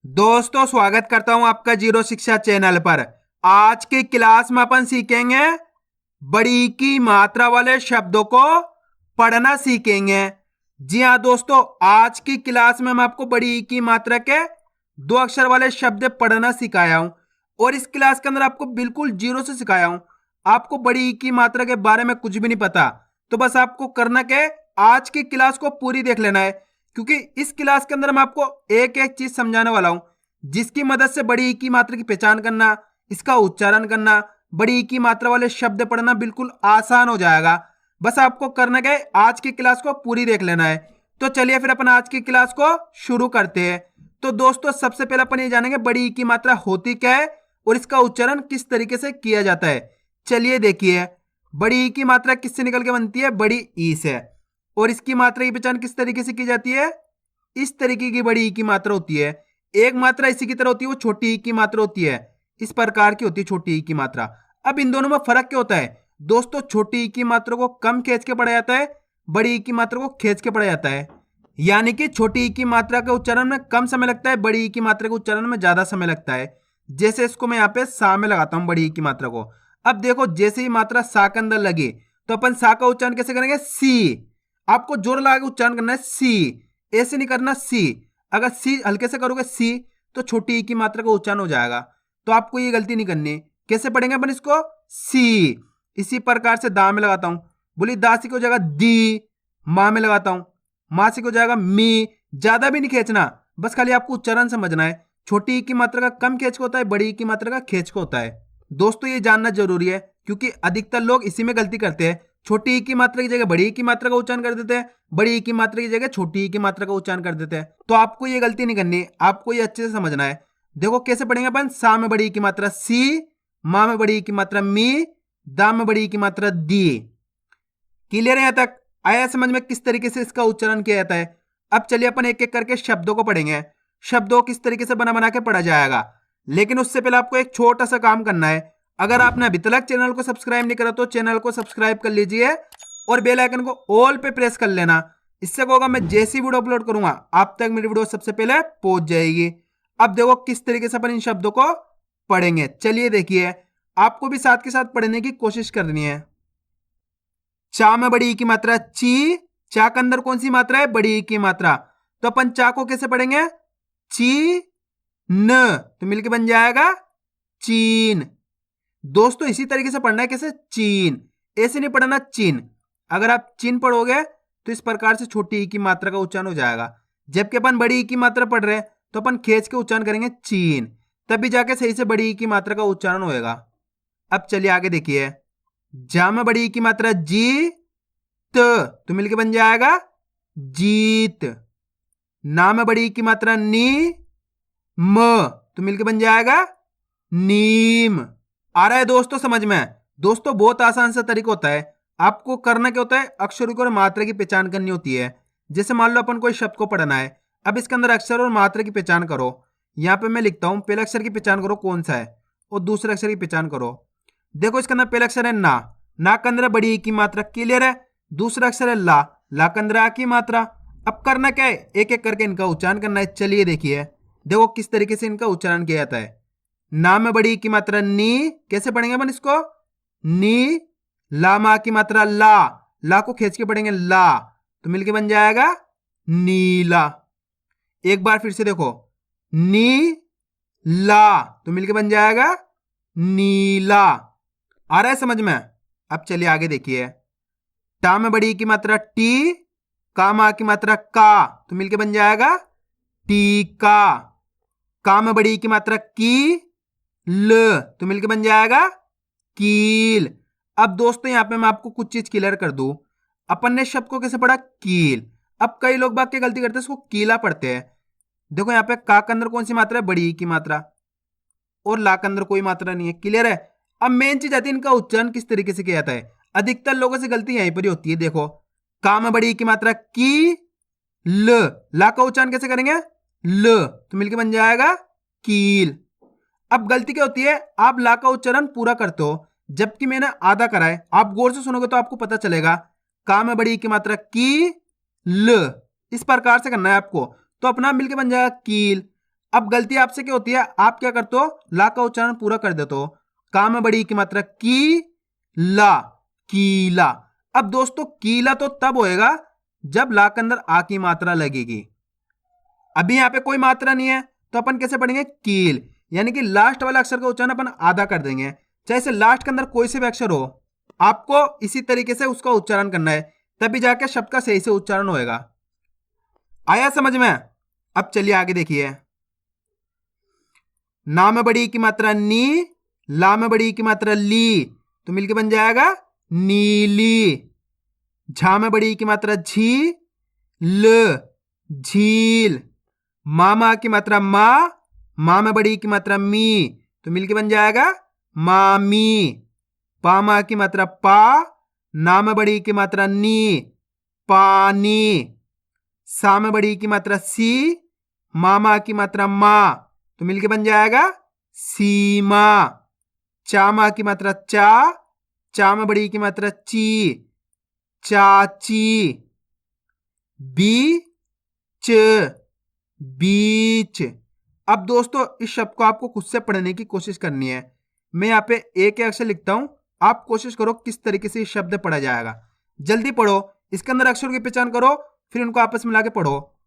दोस्तों स्वागत करता हूं आपका जीरो शिक्षा चैनल पर। आज की क्लास में अपन सीखेंगे बड़ी की मात्रा वाले शब्दों को पढ़ना सीखेंगे। जी हां दोस्तों, आज की क्लास में मैं आपको बड़ी की मात्रा के दो अक्षर वाले शब्द पढ़ना सिखाया हूं और इस क्लास के अंदर आपको बिल्कुल जीरो से सिखाया हूं। आपको बड़ी की मात्रा के बारे में कुछ भी नहीं पता तो बस आपको करना क्या है, आज की क्लास को पूरी देख लेना है, क्योंकि इस क्लास के अंदर मैं आपको एक एक चीज समझाने वाला हूं जिसकी मदद से बड़ी ई की मात्रा की पहचान करना, इसका उच्चारण करना, बड़ी ई की मात्रा वाले शब्द पढ़ना बिल्कुल आसान हो जाएगा। बस आपको करना क्या है, आज की क्लास को पूरी देख लेना है। तो चलिए फिर अपन आज की क्लास को शुरू करते हैं। तो दोस्तों सबसे पहले अपन ये जानेंगे बड़ी ई की मात्रा होती क्या है और इसका उच्चारण किस तरीके से किया जाता है। चलिए देखिए, बड़ी ई की मात्रा किससे निकल के बनती है? बड़ी ई से। और इसकी मात्रा की पहचान किस तरीके से की जाती है? इस तरीके की बड़ी ई की मात्रा होती है। एक मात्रा इसी की तरह होती है, वो छोटी ई की मात्रा होती है। इस प्रकार की होती है छोटी ई की मात्रा। अब इन दोनों में फर्क क्या होता है? दोस्तों छोटी ई की मात्रा को कम खींच के पढ़ा जाता है, बड़ी ई की मात्रा को खींच के पढ़ा जाता है। यानी कि छोटी ई की मात्रा के उच्चारण में कम समय लगता है, बड़ी ई की मात्रा के उच्चारण में ज्यादा समय लगता है। जैसे इसको मैं यहाँ पे सा में लगाता हूँ बड़ी ई की मात्रा को। अब देखो, जैसे ही मात्रा सा के अंदर लगी तो अपन सा का उच्चारण कैसे करेंगे? सी। आपको जोर लगा के उच्चारण करना है, सी। ऐसे नहीं करना, सी। अगर सी हल्के से करोगे सी तो छोटी ई की मात्रा का उच्चारण हो जाएगा। तो आपको ये गलती नहीं करनी। कैसे पढ़ेंगे अपन इसको? सी। इसी प्रकार से दा में लगाता हूं, बोली दा सी को जाएगा दी। माँ में लगाता हूं, माँ सी को जाएगा मी। ज्यादा भी नहीं खींचना, बस खाली आपको उच्चारण समझना है। छोटी ई की मात्रा का कम खींच को होता है, बड़ी ई की मात्रा का खींच को होता है। दोस्तों ये जानना जरूरी है, क्योंकि अधिकतर लोग इसी में गलती करते हैं। छोटी ई की मात्रा की जगह बड़ी ई की मात्रा का उच्चारण कर देते हैं, बड़ी ई की मात्रा की जगह छोटी ई की मात्रा का उच्चारण कर देते हैं। तो आपको ये गलती नहीं करनी, आपको ये अच्छे से समझना है। देखो कैसे पढ़ेंगे अपन? सा में बड़ी ई की मात्रा सी, माँ में बड़ी ई की मात्रा मी, दा में बड़ी ई की मात्रा दी। क्लियर है? यहां तक आया समझ में किस तरीके से इसका उच्चारण किया जाता है? अब चलिए अपन एक एक करके शब्दों को पढ़ेंगे। शब्दों किस तरीके से बना बना के पढ़ा जाएगा, लेकिन उससे पहले आपको एक छोटा सा काम करना है। अगर आपने अभी तक चैनल को सब्सक्राइब नहीं करा तो चैनल को सब्सक्राइब कर लीजिए और बेल आइकन को ऑल पे प्रेस कर लेना। इससे क्या होगा, मैं जैसी वीडियो अपलोड करूंगा आप तक मेरी वीडियो सबसे पहले पहुंच जाएगी। अब देखो किस तरीके से अपन इन शब्दों को पढ़ेंगे। चलिए देखिए, आपको भी साथ के साथ पढ़ने की कोशिश करनी है। चा में बड़ी ई की मात्रा ची। चा के अंदर कौन सी मात्रा है? बड़ी ई की मात्रा। तो अपन चा को कैसे पढ़ेंगे? ची न, तो मिलके बन जाएगा चीन। दोस्तों इसी तरीके से पढ़ना है। कैसे? चीन। ऐसे नहीं पढ़ना चीन। अगर आप चीन पढ़ोगे तो इस प्रकार से छोटी ई की मात्रा का उच्चारण हो जाएगा। जबकि अपन बड़ी ई की मात्रा पढ़ रहे हैं तो अपन खींच के उच्चारण करेंगे चीन, तभी जाके सही से बड़ी ई की मात्रा का उच्चारण होएगा। अब चलिए आगे देखिए, जा में बड़ी ई की मात्रा जी त, तो मिलके बन जाएगा जीत। ना में बड़ी ई की मात्रा नी म, तो मिलके बन जाएगा नीम। आ रहा है दोस्तों समझ में? दोस्तों बहुत आसान सा तरीका होता है। आपको करना क्या होता है? अक्षरों की और मात्रा की पहचान करनी होती है। जैसे मान लो अपन कोई शब्द को पढ़ना है, अब इसके अंदर अक्षर और मात्रा की पहचान करो। यहाँ पे मैं लिखता हूं, पहले अक्षर की पहचान करो कौन सा है और दूसरे अक्षर की पहचान करो। देखो इसके अंदर पहला अक्षर है ना, ना के अंदर बड़ी ई की मात्रा, क्लियर है। दूसरा अक्षर है ला, ला के अंदर आ की मात्रा। अब करना क्या है? एक एक करके इनका उच्चारण करना है। चलिए देखिए, देखो किस तरीके से इनका उच्चारण किया जाता है। ना में बड़ी की मात्रा नी, कैसे पढ़ेंगे अपन इसको? नी। ला मा की मात्रा ला, ला को खींच के पढ़ेंगे ला, तो मिलके बन जाएगा नीला। एक बार फिर से देखो, नी ला, तो मिलके बन जाएगा नीला। आ रहा है समझ में? अब चलिए आगे देखिए, टा में बड़ी की मात्रा टी, का मा की मात्रा का, तो मिलके बन जाएगा टीका। का में बड़ी की मात्रा की ल, तो मिलके बन जाएगा कील। अब दोस्तों यहां पे मैं आपको कुछ चीज क्लियर कर दूं। अपन ने शब्द को कैसे पढ़ा? कील। अब कई लोग बात क्या गलती करते हैं, इसको कीला पढ़ते हैं। देखो यहाँ पे का के अंदर कौन सी मात्रा है? बड़ी की मात्रा। और ला के अंदर कोई मात्रा नहीं है, क्लियर है। अब मेन चीज आती है इनका उच्चारण किस तरीके से किया जाता है। अधिकतर लोगों से गलती यहीं पर ही होती है। देखो, का में बड़ी की मात्रा की ल, ला का उच्चारण कैसे करेंगे? ल, तो मिलके बन जाएगा कील। अब गलती क्या होती है? आप ला का उच्चारण पूरा करते हो, जबकि मैंने आधा करा है। आप गौर से सुनोगे तो आपको पता चलेगा। का में बड़ी की मात्रा की ल, इस प्रकार से करना है आपको, तो अपना मिलके बन जाएगा कील। अब गलती आपसे क्या होती है, आप क्या करते हो, ला का उच्चारण पूरा कर देते हो। का में बड़ी की मात्रा की ला, कीला। अब दोस्तों कीला तो तब होएगा जब ला के अंदर आ की मात्रा लगेगी। अभी यहां पे कोई मात्रा नहीं है तो अपन कैसे पढ़ेंगे, कील, यानी कि लास्ट वाला अक्षर का उच्चारण अपन आधा कर देंगे। चाहे से लास्ट के अंदर कोई से भी अक्षर हो, आपको इसी तरीके से उसका उच्चारण करना है, तभी जाके शब्द का सही से उच्चारण होएगा। आया समझ में? अब चलिए आगे देखिए। ना में बड़ी की मात्रा नी, ला में बड़ी की मात्रा ली, तो मिलके बन जाएगा नीली। झा में बड़ी की मात्रा झी, ल, झील। मामा की मात्रा माँ में बड़ी की मात्रा मी, तो मिलके बन जाएगा मामी। पामा की मात्रा ना में बड़ी की मात्रा नी, पानी। सा में बड़ी की मात्रा सी, मामा की मात्रा तो मिलके बन जाएगा सीमा। चामा की मात्रा चा में बड़ी की मात्रा ची, चाची। बीच, बीच। अब दोस्तों इस शब्द को आपको खुद से पढ़ने की कोशिश करनी है। मैं यहाँ पे एक अक्षर लिखता हूं, आप कोशिश करो किस तरीके से इस शब्द पढ़ा जाएगा। जल्दी पढ़ो, इसके अंदर अक्षरों की पहचान करो, फिर उनको आपस में मिला के पढ़ो।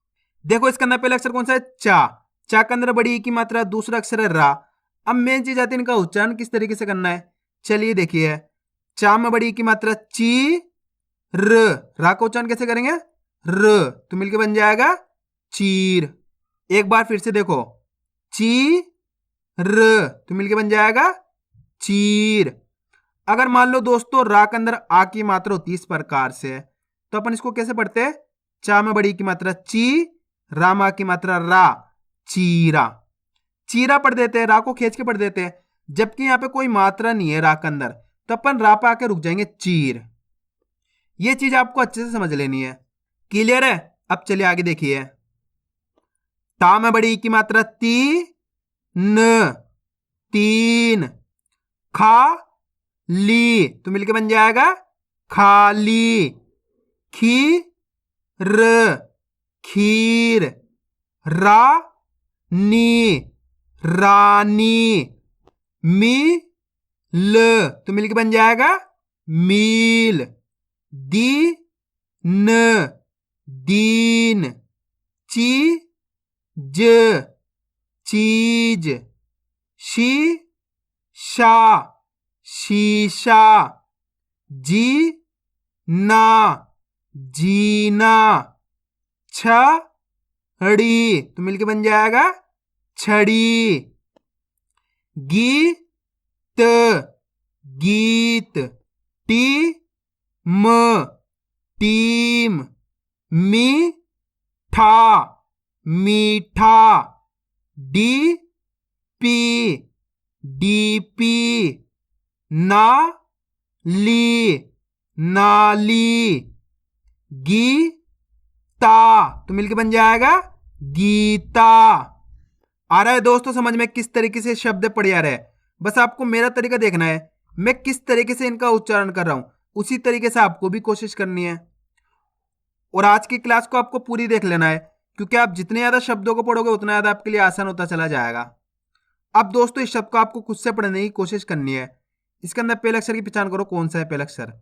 देखो इसके अंदर पहला अक्षर कौन सा है, चा के अंदर बड़ी की मात्रा, दूसरा अक्षर है रा। अब मेन चीज आती है इनका उच्चारण किस तरीके से करना है। चलिए देखिए, चा में बड़ी की मात्रा ची, रा का उच्चारण कैसे करेंगे, र, तो मिलके बन जाएगा चीर। एक बार फिर से देखो, ची र, तो मिलके बन जाएगा चीर। अगर मान लो दोस्तों रा के अंदर आ की मात्रा होती है इस प्रकार से, तो अपन इसको कैसे पढ़ते हैं, चा में बड़ी की मात्रा ची, रामा की मात्रा रा, चीरा। चीरा पढ़ देते हैं, रा को खींच के पढ़ देते हैं। जबकि यहाँ पे कोई मात्रा नहीं है रा के अंदर, तो अपन रा पे आके रुक जाएंगे, चीर। ये चीज आपको अच्छे से समझ लेनी है। क्लियर है? अब चलिए आगे देखिए। ता में बड़ी की मात्रा न, तीन। खा ली, तो मिलके बन जाएगा खाली। खी र, खीर। रा नी, रानी। मी ल, तो मिलके बन जाएगा मील। दी न, दीन। ची ज, चीज। शी शा, शीशा। जी ना, जीना। छड़ी, तो मिलके बन जाएगा छड़ी। गीत, गीत। टी म, टीम। मीठा, मीठा। D P, DP. ना ली, नाली। गीता, तो मिलके बन जाएगा गीता। आ रहा है दोस्तों समझ में किस तरीके से शब्द पढ़े आ रहे हैं? बस आपको मेरा तरीका देखना है, मैं किस तरीके से इनका उच्चारण कर रहा हूं, उसी तरीके से आपको भी कोशिश करनी है। और आज की क्लास को आपको पूरी देख लेना है, क्योंकि आप जितने ज्यादा शब्दों को पढ़ोगे उतना ज्यादा आपके लिए आसान होता चला जाएगा। अब दोस्तों इस शब्द को आपको खुद से पढ़ने की कोशिश करनी है। इसके अंदर पहले अक्षर की पहचान करो कौन सा है पहला अक्षर,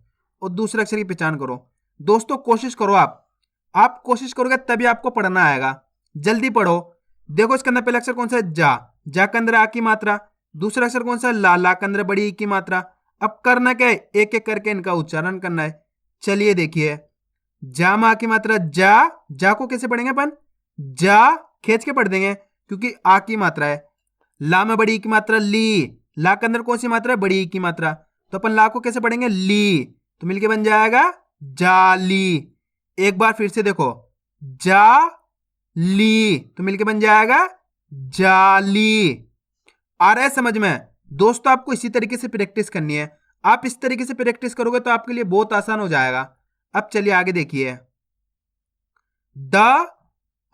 और दूसरे अक्षर की पहचान करो। दोस्तों कोशिश करो, आप कोशिश करोगे तभी आपको पढ़ना आएगा। जल्दी पढ़ो। देखो इसके अंदर पहला अक्षर कौन सा है, जा के अंदर आ की मात्रा। दूसरा अक्षर कौन सा है, ला के अंदर बड़ी ई की मात्रा। अब करना क्या है, एक एक करके इनका उच्चारण करना है। चलिए देखिए, जा में आ की मात्रा जा को कैसे पढ़ेंगे अपन, जा खींच के पढ़ देंगे क्योंकि आ की मात्रा है। ला में बड़ी ई की मात्रा ली, ला के अंदर कौन सी मात्रा है, बड़ी ई की मात्रा, तो अपन ला को कैसे पढ़ेंगे, ली, तो मिलके बन जाएगा जाली। एक बार फिर से देखो, जा ली, तो मिलके बन जाएगा जाली। आ रहा है समझ में? दोस्तों आपको इसी तरीके से प्रैक्टिस करनी है। आप इस तरीके से प्रैक्टिस करोगे तो आपके लिए बहुत आसान हो जाएगा। अब चलिए आगे देखिए, द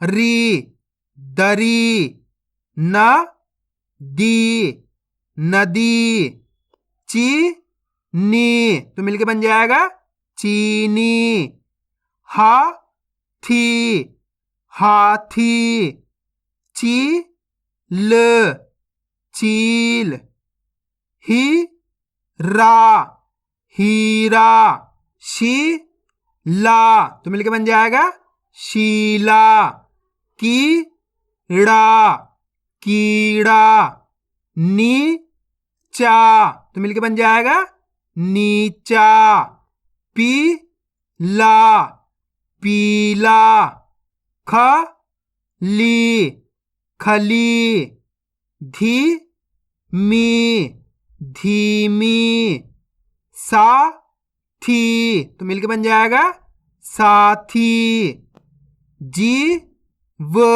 री, दरी। न दी, नदी। ची नी, तो मिलके बन जाएगा चीनी। हा थी, हाथी। ची ल चील, ही रा हीरा, शी ला तो मिलके बन जाएगा शीला, की ड़ा कीड़ा, नी चा तो मिलके बन जाएगा नीचा, पी ला पीला, ख ली खली, धी मी धीमी, सा थी तो मिलके बन जाएगा साथी, जी व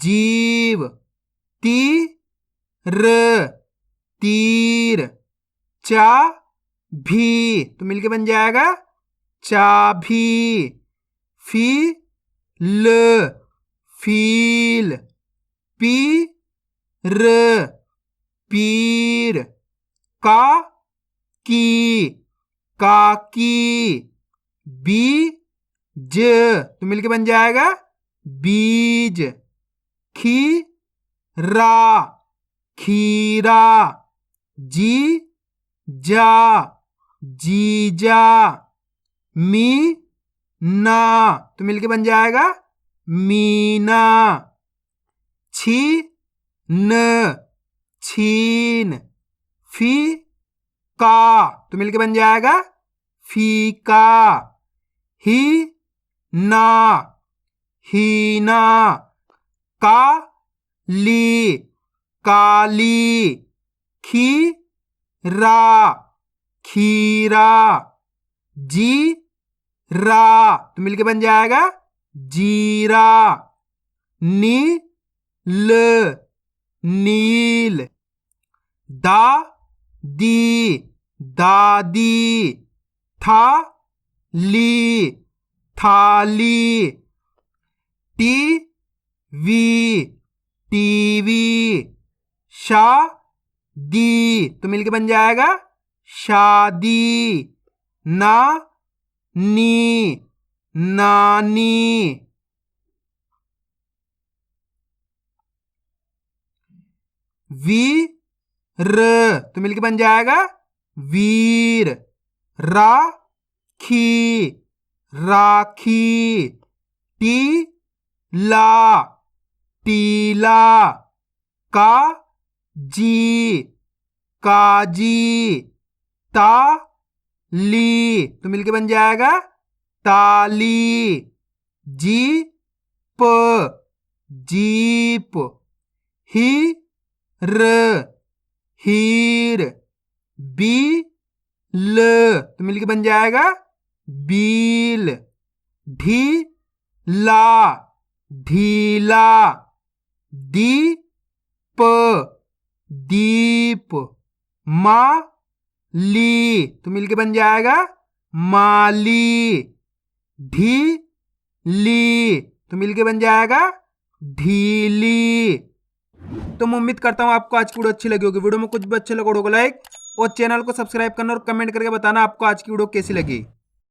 जीव, ती र तीर, चा भी तो मिलके बन जाएगा चाभी, फी ल फील, पी र पीर, का की काकी, बी ज तो मिलके बन जाएगा बीज, खी रा खीरा, जी जा जीजा, मी ना तो मिलके बन जाएगा मीना, छी न छीन, फी का तो मिलके बन जाएगा फीका, ही ना हीना, का ली काली, खी रा खीरा, जी रा तो मिलके बन जाएगा जीरा, नी ल नील, दा दी दादी, था ली थाली, टी वी टीवी, शा दी तो मिलके बन जाएगा शादी, ना नी नानी, वी र तो मिलके बन जाएगा वीर, रा खी राखी, टी ला टीला, का जी काजी, ता ली तो मिलके बन जाएगा ताली, जी प जीप, ही र हीर, बी ल तो मिलके बन जाएगा बील, ढी ला ढीला, दी प दीप, मा ली तो मिलके बन जाएगा माली, ढी ली तो मिलके बन जाएगा ढीली। तो मैं उम्मीद करता हूँ आपको आज की वीडियो अच्छी लगी होगी। वीडियो में कुछ भी अच्छा लगा होगा लाइक और चैनल को सब्सक्राइब करना और कमेंट करके बताना आपको आज की वीडियो कैसी लगी।